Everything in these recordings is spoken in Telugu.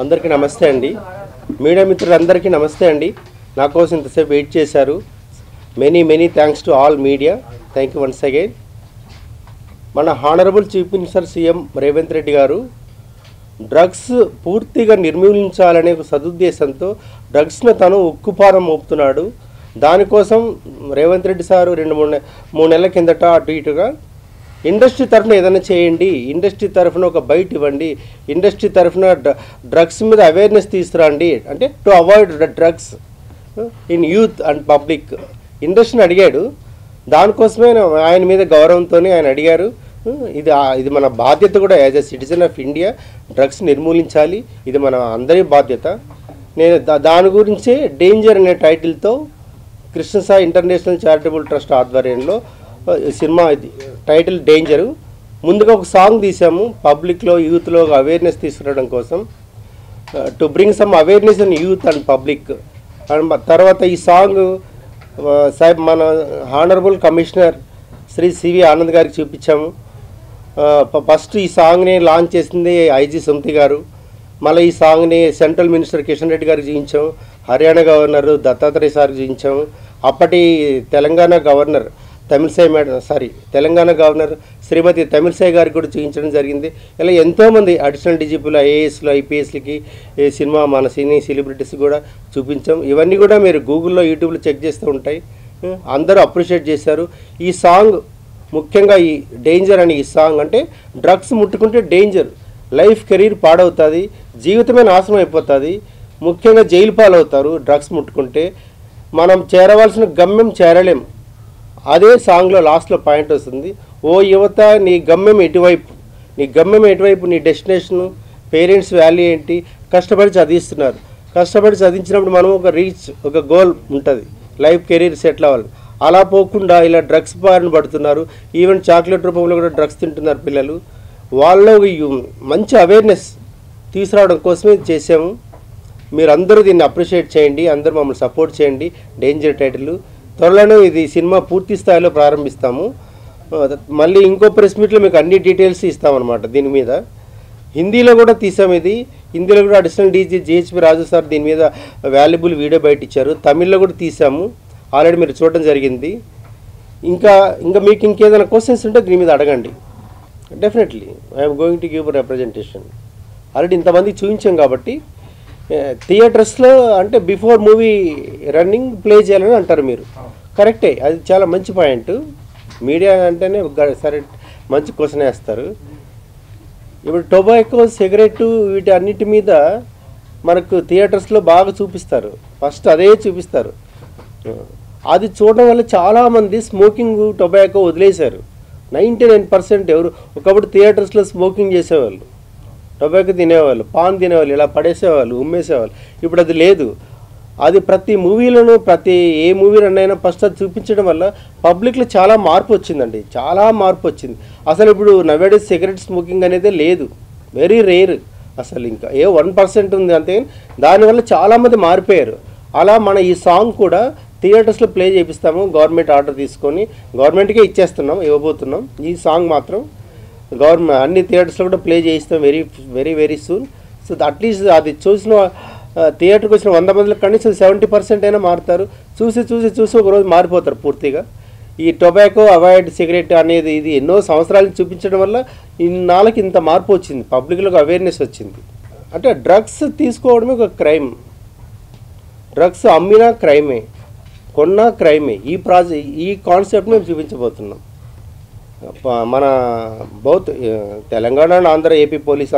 అందరికీ నమస్తే అండి. మీడియా మిత్రులందరికీ నమస్తే అండి. నా కోసం ఇంతసేపు వెయిట్ చేశారు. Many thanks to all media. Thank you once again. మన honourable chief minister CM Revanth Reddy గారు డ్రగ్స్ పూర్తిగా నిర్మూలించాలనే సదుద్దేశంతో డ్రగ్స్ను తను ఉక్కుపాదం మోపుతున్నాడు. దానికోసం రేవంత్ రెడ్డి సారు 2-3 నెలల కిందట అటు ఇటుగా ఇండస్ట్రీ తరఫున ఏదైనా చేయండి, ఇండస్ట్రీ తరఫున ఒక బైట్ ఇవ్వండి, ఇండస్ట్రీ తరఫున డ్రగ్స్ మీద అవేర్నెస్ తీసుకురండి, అంటే to avoid drugs in youth and public ఇండస్ట్రీని అడిగాడు. దానికోసమే ఆయన మీద గౌరవంతో ఆయన అడిగారు. ఇది మన బాధ్యత కూడా, as a citizen of India drugs నిర్మూలించాలి, ఇది మన అందరి బాధ్యత. నేను దాని గురించే డేంజర్ అనే టైటిల్తో కృష్ణసాయి ఇంటర్నేషనల్ చారిటబుల్ ట్రస్ట్ ఆధ్వర్యంలో సినిమా టైటిల్ డేంజరు. ముందుగా ఒక సాంగ్ తీసాము పబ్లిక్లో, యూత్లో అవేర్నెస్ తీసుకురావడం కోసం, to bring some awareness in youth and public. తర్వాత ఈ సాంగ్ మన honourable commissioner Shri C V Anand గారికి చూపించాము. ఫస్ట్ ఈ సాంగ్ని లాంచ్ చేసింది ఐజీ సుమతి గారు. మళ్ళీ ఈ సాంగ్ని సెంట్రల్ మినిస్టర్ కిషన్ రెడ్డి గారికి చూపించాము, హర్యానా గవర్నర్ దత్తాత్రేయ సార్కి చూపించాము, అప్పటి తెలంగాణ గవర్నర్ తెలంగాణ గవర్నర్ శ్రీమతి తమిళిసై గారికి కూడా చూపించడం జరిగింది. ఇలా ఎంతోమంది అడిషనల్ డీజీపీలు, ఐఏఎస్లు, ఐపీఎస్లకి సినిమా మన సినీ సెలబ్రిటీస్ కూడా చూపించాం. ఇవన్నీ కూడా మీరు గూగుల్లో, యూట్యూబ్లో చెక్ చేస్తూ ఉంటాయి. అందరూ అప్రిషియేట్ చేశారు. ఈ సాంగ్ ముఖ్యంగా ఈ డేంజర్ అని, ఈ సాంగ్ అంటే డ్రగ్స్ ముట్టుకుంటే డేంజర్, లైఫ్ కెరీర్ పాడవుతుంది, జీవితమే నాశనం అయిపోతుంది, ముఖ్యంగా జైలు పాలవుతారు డ్రగ్స్ ముట్టుకుంటే. మనం చేరవలసిన గమ్యం చేరలేం. అదే సాంగ్లో లాస్ట్లో పాయింట్ వస్తుంది, ఓ యువత నీ గమ్యం ఎటువైపు, నీ డెస్టినేషను, పేరెంట్స్ వాల్యూ ఏంటి, కష్టపడి చదివిస్తున్నారు. కష్టపడి చదివించినప్పుడు మనం ఒక గోల్ ఉంటుంది, లైఫ్ కెరీర్ సెటిల్ అవ్వాలి. అలా పోకుండా ఇలా డ్రగ్స్ బారిన పడుతున్నారు. ఈవెన్ చాక్లెట్ రూపంలో కూడా డ్రగ్స్ తింటున్నారు పిల్లలు. వాళ్ళలో మంచి అవేర్నెస్ తీసుకురావడం కోసమే చేసాము. మీరు అందరూ దీన్ని అప్రిషియేట్ చేయండి, అందరూ మమ్మల్ని సపోర్ట్ చేయండి. Danger title. త్వరలోనే ఇది సినిమా పూర్తి స్థాయిలో ప్రారంభిస్తాము. మళ్ళీ ఇంకో ప్రెస్ మీట్లో మీకు అన్ని డీటెయిల్స్ ఇస్తామన్నమాట. దీని మీద హిందీలో కూడా తీసాము. ఇది హిందీలో కూడా అడిషనల్ డీజీ జిహెచ్పి రాజు సార్ దీని మీద వాల్యుబుల్ వీడియో బయట ఇచ్చారు. తమిళ్లో కూడా తీసాము, ఆల్రెడీ మీరు చూడడం జరిగింది. ఇంకా మీకు ఇంకేదైనా క్వశ్చన్స్ ఉంటే దీని మీద అడగండి. Definitely I'm going to give representation. Already ఇంతమంది చూపించాం కాబట్టి థియేటర్స్లో అంటే బిఫోర్ మూవీ రన్నింగ్ ప్లే చేయాలని అంటారు మీరు. కరెక్టే, అది చాలా మంచి పాయింట్. మీడియా అంటేనే సరే మంచి క్వశ్చన్ వేస్తారు. ఇప్పుడు టొబాకో, సిగరెట్ వీటి అన్నిటి మీద మనకు థియేటర్స్లో బాగా చూపిస్తారు. ఫస్ట్ అదే చూపిస్తారు. అది చూడడం వల్ల చాలామంది స్మోకింగ్, టొబాకో వదిలేశారు. 99% ఎవరు ఒకప్పుడు థియేటర్స్లో స్మోకింగ్ చేసేవాళ్ళు, టొబాకో తినేవాళ్ళు, పాన్ తినేవాళ్ళు, ఇలా పడేసేవాళ్ళు, ఉమ్మేసేవాళ్ళు. ఇప్పుడు అది లేదు. అది ప్రతి మూవీలోనూ, ఏ మూవీ రన్ అయినా ఫస్ట్ అది చూపించడం వల్ల పబ్లిక్లో చాలా మార్పు వచ్చిందండి, చాలా మార్పు వచ్చింది. అసలు ఇప్పుడు నవేడేస్ సిగరెట్ స్మోకింగ్ అనేది లేదు, వెరీ రేర్. అసలు ఇంకా 1% ఉంది అంతే. దానివల్ల చాలామంది మారిపోయారు. అలా మన ఈ సాంగ్ కూడా థియేటర్స్లో ప్లే చేపిస్తాము. గవర్నమెంట్ ఆర్డర్ తీసుకొని గవర్నమెంట్కే ఇవ్వబోతున్నాం. ఈ సాంగ్ మాత్రం గవర్నమెంట్ అన్ని థియేటర్స్లో కూడా ప్లే చేయిస్తాం వెరీ సూన్. సో అట్లీస్ట్ అది చూసిన థియేటర్కి వచ్చిన 100 మందిలో కనీసం 70% అయినా మారుతారు. చూసి ఒకరోజు మారిపోతారు పూర్తిగా. ఈ టొబాకో, అవాయిడ్ సిగరెట్ అనేది ఇది ఎన్నో సంవత్సరాలకు చూపించడం వల్ల ఇన్నాళ్ళకి ఇంత మార్పు వచ్చింది, పబ్లిక్లోకి అవేర్నెస్ వచ్చింది. అంటే డ్రగ్స్ తీసుకోవడమే ఒక క్రైమ్, డ్రగ్స్ అమ్మినా క్రైమే, కొన్నా క్రైమే. ఈ కాన్సెప్ట్ మేము చూపించబోతున్నాం. మన బౌత్ తెలంగాణ, ఆంధ్ర, ఏపీ పోలీస్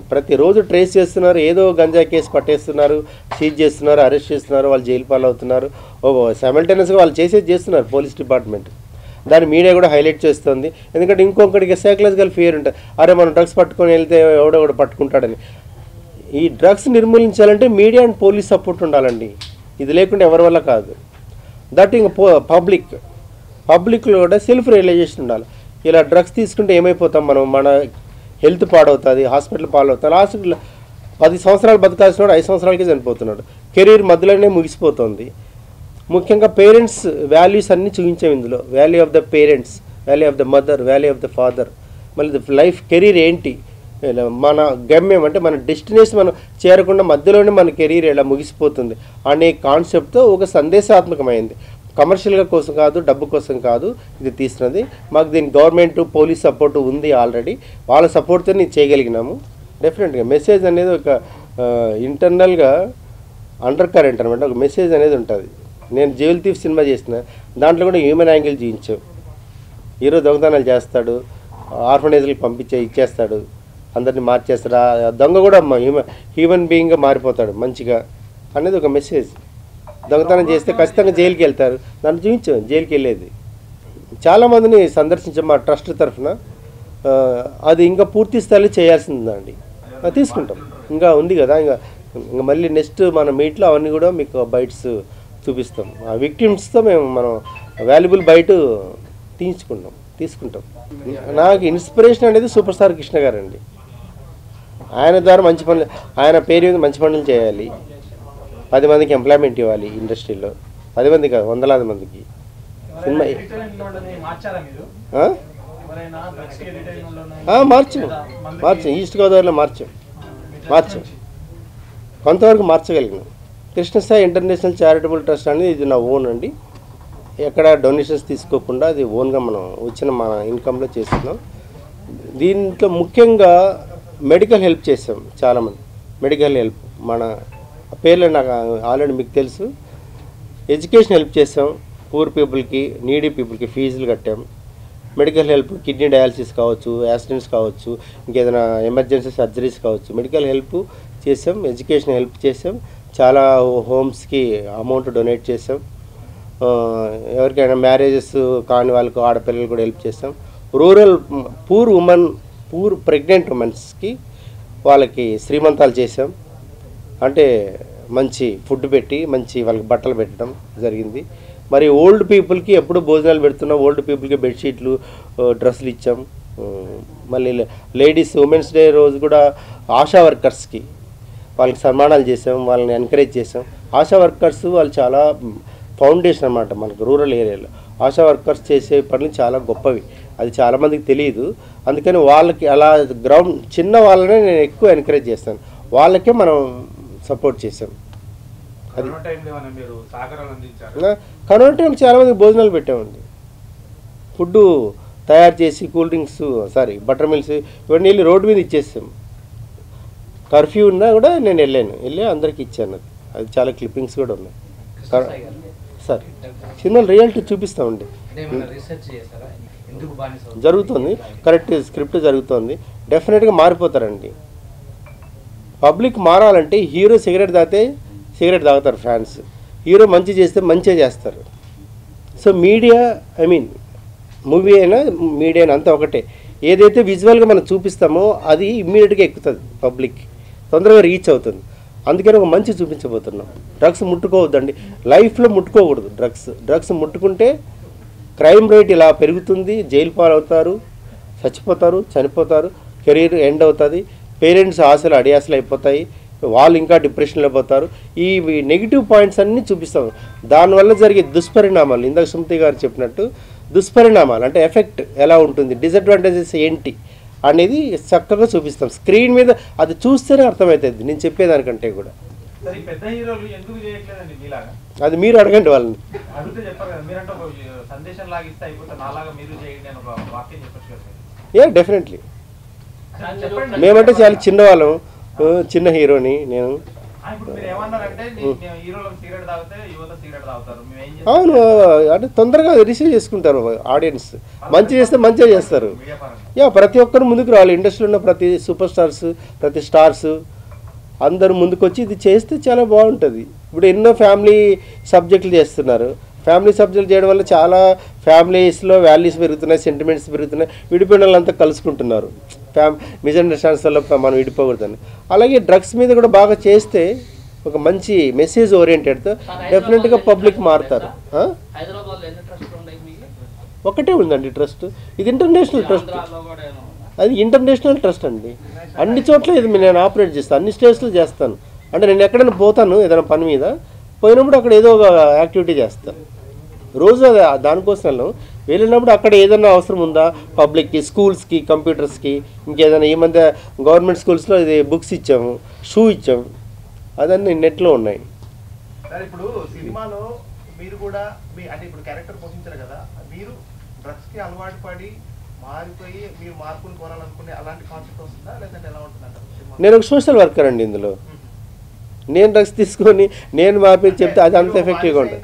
ప్రతిరోజు ట్రేస్ చేస్తున్నారు. ఏదో గంజా కేసు పట్టేస్తున్నారు, సీజ్ చేస్తున్నారు, అరెస్ట్ చేస్తున్నారు, వాళ్ళు జైలు పాలవుతున్నారు. సైమల్టేనియస్గా వాళ్ళు చేస్తున్నారు పోలీస్ డిపార్ట్మెంట్. దాన్ని మీడియా కూడా హైలైట్ చేస్తుంది. ఎందుకంటే ఇంకొకటికి సైకలాజికల్ ఫియర్ ఉంటుంది, అరే మనం డ్రగ్స్ పట్టుకొని వెళ్తే ఎవడో పట్టుకుంటాడని. ఈ డ్రగ్స్ నిర్మూలించాలంటే మీడియా అండ్ పోలీస్ సపోర్ట్ ఉండాలండి. ఇది లేకుండా ఎవరి వల్ల కాదు. దట్ ఇంక పబ్లిక్లో కూడా సెల్ఫ్ రియలైజేషన్ ఉండాలి. ఇలా డ్రగ్స్ తీసుకుంటే ఏమైపోతాం మనం, మన హెల్త్ పాడవుతుంది, హాస్పిటల్ పాడవుతుంది. హాస్పిటల్ 10 సంవత్సరాలు బతకాల్సినాడు 5 సంవత్సరాలకే చనిపోతున్నాడు, కెరీర్ మధ్యలోనే ముగిసిపోతుంది. ముఖ్యంగా పేరెంట్స్ వాల్యూస్ అన్నీ చూపించాం ఇందులో. Value of the parents, value of the mother, value of the father, మళ్ళీ లైఫ్ కెరీర్ ఏంటి, మన గమ్యం అంటే మన డెస్టినేషన్ మనం చేరకుండా మధ్యలోనే మన కెరీర్ ఎలా ముగిసిపోతుంది అనే కాన్సెప్ట్తో ఒక సందేశాత్మకమైంది. కమర్షియల్గా కోసం కాదు, డబ్బు కోసం కాదు ఇది తీసినది. మాకు దీని గవర్నమెంట్ పోలీస్ సపోర్ట్ ఉంది ఆల్రెడీ, వాళ్ళ సపోర్ట్తో నేను చేయగలిగినాము. డెఫినెట్గా మెసేజ్ అనేది ఒక ఇంటర్నల్గా అండర్ కరెంట్ అనమాట, ఒక మెసేజ్ అనేది ఉంటుంది. నేను జైల్ థీఫ్ సినిమా చేసిన దాంట్లో కూడా హ్యూమన్ యాంగిల్ చూపించాం. హీరో దొంగతనాలు చేస్తాడు, ఆర్ఫనైజ్లకు ఇచ్చేస్తాడు, అందరినీ మార్చేస్తాడు. ఆ దొంగ కూడా హ్యూమన్ బీయింగ్గా మారిపోతాడు మంచిగా అనేది ఒక మెసేజ్. దొంగతనం చేస్తే ఖచ్చితంగా జైలుకి వెళ్తారు, దాన్ని చూపించాం. జైలుకి వెళ్ళేది చాలామందిని సందర్శించాం మా ట్రస్ట్ తరఫున. అది ఇంకా పూర్తి స్థాయిలో చేయాల్సిందండి, తీసుకుంటాం. ఇంకా ఉంది కదా, ఇంకా మళ్ళీ నెక్స్ట్ మన మీట్లో అవన్నీ కూడా మీకు బైట్స్ చూపిస్తాం. ఆ విక్టిమ్స్తో మనం వాల్యుబుల్ బైట్ తీసుకుంటాం. నాకు ఇన్స్పిరేషన్ అనేది సూపర్ స్టార్ కృష్ణ గారు అండి. ఆయన ద్వారా మంచి పనులు, ఆయన పేరు మీద మంచి పనులు చేయాలి, 10 మందికి ఎంప్లాయ్మెంట్ ఇవ్వాలి ఇండస్ట్రీలో, 10 మంది కాదు 100,000 మందికి. సినిమా మార్చాం ఈస్ట్ గోదావరిలో మార్చాం కొంతవరకు మార్చగలిగినాం. కృష్ణసాయి ఇంటర్నేషనల్ చారిటబుల్ ట్రస్ట్ అనేది ఇది నా ఓన్ అండి. ఎక్కడ డొనేషన్స్ తీసుకోకుండా అది ఓన్గా మనం వచ్చిన మన ఇన్కంలో చేస్తున్నాం. దీంట్లో ముఖ్యంగా మెడికల్ హెల్ప్ చేసాం. చాలామంది మెడికల్ హెల్ప్ మన పేర్లు నాకు ఆల్రెడీ మీకు తెలుసు. ఎడ్యుకేషన్ హెల్ప్ చేసాం, పూర్ పీపుల్కి, నీడీ పీపుల్కి ఫీజులు కట్టాం. మెడికల్ హెల్ప్, కిడ్నీ డయాలసిస్ కావచ్చు, యాక్సిడెంట్స్ కావచ్చు, ఇంకేదైనా ఎమర్జెన్సీ సర్జరీస్ కావచ్చు, మెడికల్ హెల్ప్ చేసాం. ఎడ్యుకేషన్ హెల్ప్ చేసాం. చాలా హోమ్స్కి అమౌంట్ డొనేట్ చేసాం. ఎవరికైనా మ్యారేజెస్ కాని వాళ్ళకు, ఆడపిల్లలు కూడా హెల్ప్ చేస్తాం. రూరల్ పూర్ ప్రెగ్నెంట్ ఉమెన్స్కి వాళ్ళకి శ్రీమంతాలు చేసాం. అంటే మంచి ఫుడ్ పెట్టి మంచి వాళ్ళకి బట్టలు పెట్టడం జరిగింది. మరి ఓల్డ్ పీపుల్కి ఎప్పుడు భోజనాలు పెడుతున్నాం, ఓల్డ్ పీపుల్కి బెడ్షీట్లు, డ్రెస్సులు ఇచ్చాం. మళ్ళీ లేడీస్ ఉమెన్స్ డే రోజు కూడా ఆశా వర్కర్స్కి వాళ్ళకి సన్మానాలు చేసాం, వాళ్ళని ఎంకరేజ్ చేసాం. ఆశా వర్కర్స్ వాళ్ళు చాలా ఫౌండేషన్ అన్నమాట మనకు రూరల్ ఏరియాలో. ఆశా వర్కర్స్ చేసే పనులు చాలా గొప్పవి, అది చాలామందికి తెలియదు. అందుకని వాళ్ళకి అలా గ్రౌండ్ చిన్న వాళ్ళనే నేను ఎక్కువ ఎంకరేజ్ చేస్తాను, వాళ్ళకే మనం సపోర్ట్ చేసాం. అది కరోనా టైం చాలామందికి భోజనాలు పెట్టామండి. ఫుడ్డు తయారు చేసి కూల్ డ్రింక్స్ బటర్ మిల్స్ ఇవన్నీ వెళ్ళి రోడ్డు మీద ఇచ్చేస్తాం. కర్ఫ్యూ ఉన్నా కూడా నేను వెళ్ళి అందరికి ఇచ్చాను. అది చాలా క్లిప్పింగ్స్ కూడా ఉన్నాయి సార్. సినిమాలు రియాలిటీ చూపిస్తామండి. జరుగుతుంది, కరెక్ట్ స్క్రిప్ట్ జరుగుతుంది. డెఫినెట్గా మారిపోతారండి. పబ్లిక్ మారాలంటే హీరో సిగరెట్ తాగుతారు ఫ్యాన్స్, హీరో మంచి చేస్తే మంచిగా చేస్తారు. సో మీడియా మూవీ అయినా మీడియా అయినా అంతా ఒకటే. ఏదైతే విజువల్గా మనం చూపిస్తామో అది ఇమ్మీడియట్గా ఎక్కుతుంది, పబ్లిక్ తొందరగా రీచ్ అవుతుంది. అందుకని ఒక మంచి చూపించబోతున్నాం. డ్రగ్స్ ముట్టుకోవద్దండి, లైఫ్లో ముట్టుకోకూడదు. డ్రగ్స్ ముట్టుకుంటే క్రైమ్ రేట్ ఇలా పెరుగుతుంది, జైలు పాలవుతారు, చనిపోతారు, కెరీర్ ఎండ్ అవుతుంది, పేరెంట్స్ ఆశలు అడియాసలు అయిపోతాయి, వాళ్ళు ఇంకా డిప్రెషన్లో పోతారు. ఈ నెగిటివ్ పాయింట్స్ అన్నీ చూపిస్తాం. దానివల్ల జరిగే దుష్పరిణామాలు, ఇందాక సుమతి గారు చెప్పినట్టు దుష్పరిణామాలు అంటే ఎఫెక్ట్ ఎలా ఉంటుంది, డిసడ్వాంటేజెస్ ఏంటి అనేది చక్కగా చూపిస్తాం. స్క్రీన్ మీద అది చూస్తేనే అర్థమవుతుంది నేను చెప్పేదానికంటే కూడా. అది మీరు అడగండి వాళ్ళని. డెఫినెట్లీ మేమంటే చాలా చిన్నవాళ్ళం, చిన్న హీరోని నేను. అవును, అంటే తొందరగా రిసీవ్ చేసుకుంటారు ఆడియన్స్. మంచి చేస్తే మంచిగా చేస్తారు. ప్రతి ఒక్కరు ముందుకు రావాలి. ఇండస్ట్రీలో ఉన్న ప్రతి సూపర్ స్టార్స్, ప్రతి స్టార్స్ అందరూ ముందుకు వచ్చి ఇది చేస్తే చాలా బాగుంటుంది. ఇప్పుడు ఎన్నో ఫ్యామిలీ సబ్జెక్టులు చేస్తున్నారు. ఫ్యామిలీ సబ్జెక్టులు చేయడం వల్ల చాలా ఫ్యామిలీస్లో వాల్యూస్ పెరుగుతున్నాయి, సెంటిమెంట్స్ పెరుగుతున్నాయి, విడిపోయిన వాళ్ళంతా కలుసుకుంటున్నారు. మిస్అండర్స్టాండింగ్స్ వల్ల మనం విడిపోకూడదని. అలాగే డ్రగ్స్ మీద కూడా బాగా చేస్తే ఒక మంచి మెసేజ్ ఓరియంటెడ్తో డెఫినెట్గా పబ్లిక్ మారుతారు. ఒకటే ఉందండి ట్రస్ట్, ఇది ఇంటర్నేషనల్ ట్రస్ట్. అది ఇంటర్నేషనల్ ట్రస్ట్ అండి. అన్ని చోట్ల ఇది నేను ఆపరేట్ చేస్తాను, అన్ని స్టేట్స్లో చేస్తాను. అంటే నేను ఎక్కడైనా పోతాను ఏదైనా పని మీద, పోయినప్పుడు అక్కడ ఏదో ఒక యాక్టివిటీ చేస్తాను. రోజు దానికోసం వెళ్ళాం. వెళ్ళినప్పుడు అక్కడ ఏదైనా అవసరం ఉందా పబ్లిక్కి, స్కూల్స్కి, కంప్యూటర్స్కి, ఇంకేదైనా ఈ మధ్య గవర్నమెంట్ స్కూల్స్లో ఇది బుక్స్ ఇచ్చాము, షూ ఇచ్చాము, అదన్నీ నెట్లో ఉన్నాయి. సార్ ఇప్పుడు సినిమాలో మీరు కూడా అంటే ఇప్పుడు క్యారెక్టర్ పోషించారు కదా, మీరు డ్రగ్స్కి అలవాటు పడి మారిపోయి మీరు మార్పులు కోరాలనుకునే అలాంటి కాన్సెప్ట్ వస్తుందా లేదంటే ఎలా ఉంటుందంటారు? నేను ఒక సోషల్ వర్కర్ అండి. ఇందులో నేను డ్రగ్స్ తీసుకొని నేను మార్పి చెప్తే అది అంత ఎఫెక్టివ్గా ఉంటుంది.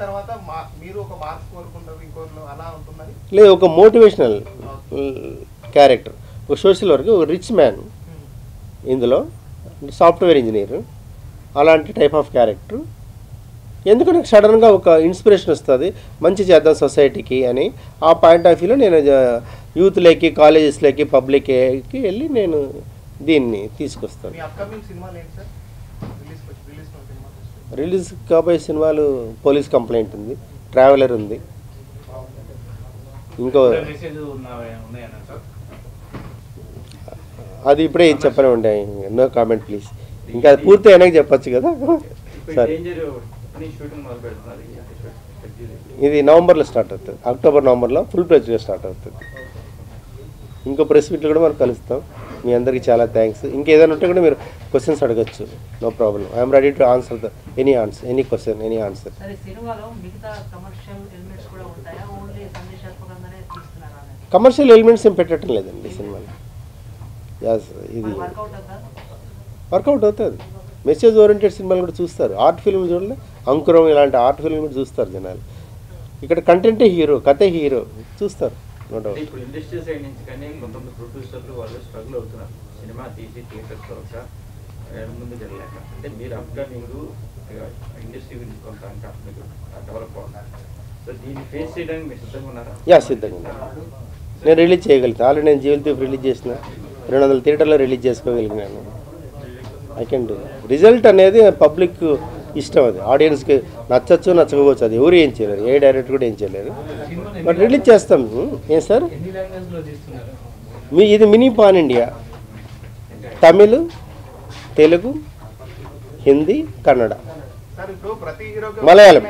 లేదు, ఒక మోటివేషనల్ క్యారెక్టర్, ఒక సోషల్ వర్క్, ఒక రిచ్ మ్యాన్, ఇందులో సాఫ్ట్వేర్ ఇంజనీర్, అలాంటి టైప్ ఆఫ్ క్యారెక్టర్. ఎందుకంటే సడన్గా ఒక ఇన్స్పిరేషన్ వస్తుంది, మంచి చేద్దాం సొసైటీకి అని. ఆ పాయింట్ ఆఫ్ వ్యూలో నేను యూత్లోకి, కాలేజెస్లోకి, పబ్లిక్కి వెళ్ళి నేను దీన్ని తీసుకొస్తాను. రిలీజ్ కాబోయే సినిమాలు పోలీస్ కంప్లైంట్ ఉంది, ట్రావెలర్ ఉంది, ఇంకో అది ఇప్పుడే చెప్పనే ఉండే. No comment please. ఇంకా అది పూర్తి అయినాక చెప్పచ్చు కదా. సరే, ఇది నవంబర్లో స్టార్ట్ అవుతుంది, అక్టోబర్ నవంబర్లో ఫుల్ ప్రెజ్గా స్టార్ట్ అవుతుంది. ఇంకో ప్రెస్ మీట్లో కూడా మనం కలుస్తాం. మీ అందరికీ చాలా థ్యాంక్స్. ఇంకేదైనా ఉంటే కూడా మీరు క్వశ్చన్స్ అడగచ్చు, no problem. I'm ready to answer any question, any answer. Commercial elements ఏం పెట్టడం లేదండి సినిమాలో. ఇది వర్కౌట్ అవుతుంది. మెసేజ్ ఓరియంటెడ్ సినిమాలు కూడా చూస్తారు. ఆర్ట్ ఫిల్మ్ చూడలే, అంకురం ఇలాంటి ఆర్ట్ ఫిల్మ్ కూడా చూస్తారు జనాలు. ఇక్కడ కంటెంటే హీరో, కథే హీరో, చూస్తారు. ఇప్పుడు ఇండస్ట్రీ సైడ్ నుంచి కానీ కొంతమంది ప్రొడ్యూసర్లు వాళ్ళు స్ట్రగుల్ అవుతున్నారు, సినిమా తీసి థియేటర్స్ వరకు ముందు జరగలేక. అంటే మీరు అప్కమింగ్ ఇండస్ట్రీ గురించి కొంత మీకు డెవలప్ అవుతున్నారు. సో దీన్ని ఫేస్ చేయడానికి మీరు సిద్ధంగా ఉన్నారా? సిద్ధంగా ఉన్నాను. నేను రిలీజ్ చేయగలుగుతాను. ఆల్రెడీ నేను జీవితం రిలీజ్ చేసిన 200 థియేటర్లో రిలీజ్ చేసుకోగలిగినాను. I can do. రిజల్ట్ అనేది పబ్లిక్ ఇష్టం, అది ఆడియన్స్కి నచ్చచ్చు నచ్చకపోవచ్చు, అది ఎవరు ఏం చేయలేరు, ఏ డైరెక్టర్ కూడా ఏం చేయలేరు. బట్ రిలీజ్ చేస్తాం. ఏం సార్, ఇది mini pan India, Tamil, Telugu, Hindi, Kannada, Malayalam.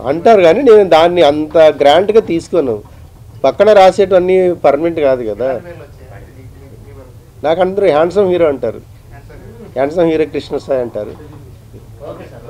అంటారు కానీ నేను దాన్ని అంత గ్రాంట్గా తీసుకోను. పక్కన రాసేటవన్నీ పర్మనెంట్ కాదు కదా. నాకు అందరూ హ్యాండ్సమ్ హీరో అంటారు, హ్యాండ్సమ్ హీరో కృష్ణ సాయి అంటారు. Okay sir.